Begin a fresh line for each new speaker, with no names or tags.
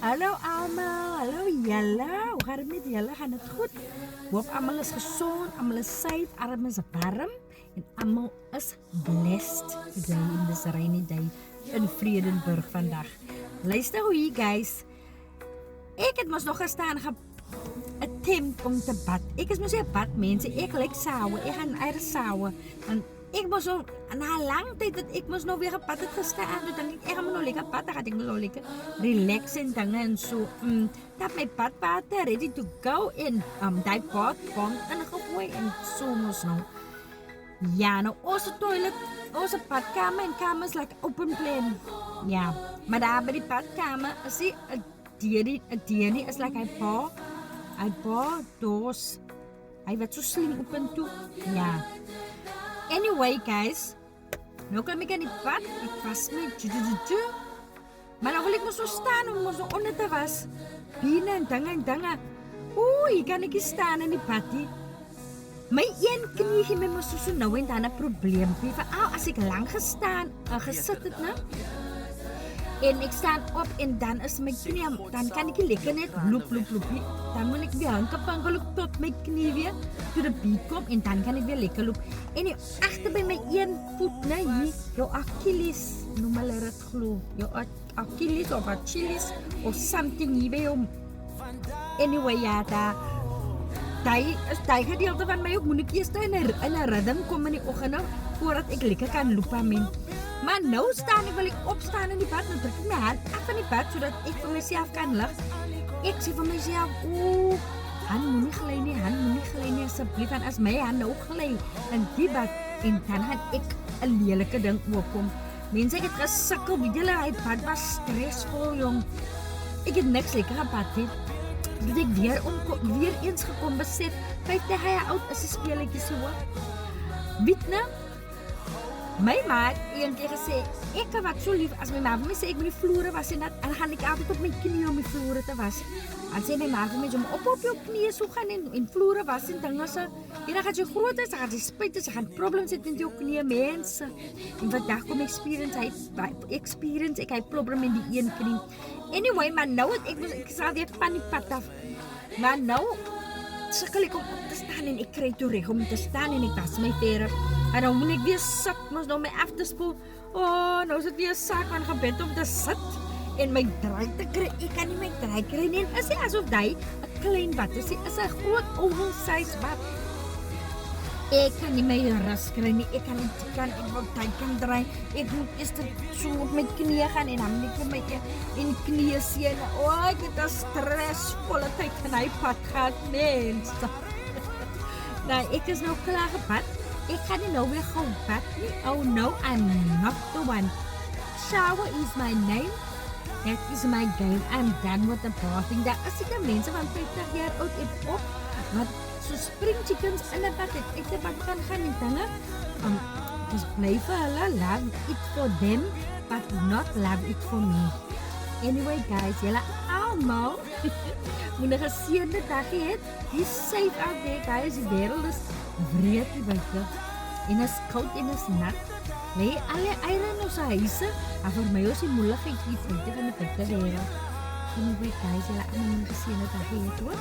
Hallo allemaal, hallo Jelle. Hoe gaat het met Jelle? Gaat het goed? Ik hoop allemaal is gezond, allemaal is safe, allemaal is warm. En allemaal is blessed today in this rainy day in Vredenburg vandaag. Luister hoe hier guys. Ik het mos nog gestaan attempt om te bad. Ik is mos een bad mensen. Ik like sauwen. Ik ga eigen sauwen. En ik moest zo, na lang tijd dat ik moest nog weer een pad gestaan. Dus dan denk ik, ga me nog lekker pad. Dan ga ik nog lekker relaxen en zo. Dat mijn badwater ready to go in. Die pot komt en gegooid en zo moest nog. Ja, nou onze toilet, onze badkamer en kamer is like open plan. Ja, maar daar bij die badkamer, zie je, het dierie is like hij pa doos. Hij werd zo slim op en toe. Ja. Anyway guys, nou kan ik aan die pad, ik was met maar dan wil ik me zo staan om me zo onder te was. Binnen en dangen. Oei, kan ik hier staan in die pad die. Mijn één knie ging met me zo nou en dan een probleem. Als ik lang gezet het nou. En ik sta op en dan is mijn knie, dan kan ik lekker net loop. Dan moet ik weer hangen tot mijn knie weer to de beat komt en dan kan ik weer lekker loop. En hier achter bij mijn één voet, nee, hier, jouw Achilles, noem maar het geloof, jouw Achilles of Achilles of something hier bij jou. Anyway, ja, die gedeelte van mij ook moet ik eerst in een ritme komen in die ochtend voordat ik lekker kan lopen. Maar nou wil ik opstaan in die bad. Dan druk ik mijn hand af in die bad, zodat ik voor mezelf kan liggen. Ik zeg voor mezelf, hand moet niet glijden, alsjeblieft. En als mijn hand ook glijdt in die bad, en dan ga ik een lelijke ding opkomen. Mensen, ik heb gesukkel, die hele bad was stressvol, jong. Ik heb niks lekker gebad, hè. Dat ik weer eens gekomen besef, 50 jaar oud is een spelletje zo. Weet nou? Mijn maat een keer gezegd, ik was zo lief als mijn maat voor mij zei, ik moet die vloeren wassen en dan ga ik altijd op mijn knieën om die vloeren te wassen. En zei mijn maat voor mij, op je knieën zo gaan in vloeren wassen en dan gaat je groot is, dan gaat je spijten, ze gaan problemen zitten in je knieën, mensen. En vandaag kom ik ik heb problemen in die één knie. Anyway, maar nou, ik zal weer van die pad af. Maar nou, sukkel ik om op te staan en ik krijg toe recht om te staan en ik was mijn veren. En dan moet ik weer zat, moest nou mij af te spoelen. Nou is het weer een zaak van gebed om te zitten. En mijn draai te krijgen, ik kan niet mijn draai krijgen. Het is alsof die een klein bad is. Het is een groot oval-size bad. Ik kan niet mijn rust krijgen, ik kan niet kan draaien. Ik moet eerst zo op mijn knieën gaan en dan moet ik met je in knieën zien. Ik heb een stressvolle tijd van die pad gehad, mensen. Nou, ik is nou klaar gebad. Ik ga nu nou weer gaan bad. Oh no, I'm not the one. Shower is my name. That is my game. I'm done with the bathing. Daar is de mensen van 50 jaar oud en op. Wat zo spring chickens in de bad. Ik de bad gaan en dingen. Dus blijven hulle love it for them, but not love it for me. Anyway guys, jullie allemaal moet een geseënde dag hê. Be safe out there guys. Die wereld is wreed hier buiten. En is koud en is nat. Lê alle eieren in ons huise. En voor mij is die moeilijkheid iets buiten van de wereld. Anyway guys, jullie allemaal moet een geseënde dag hê hoor.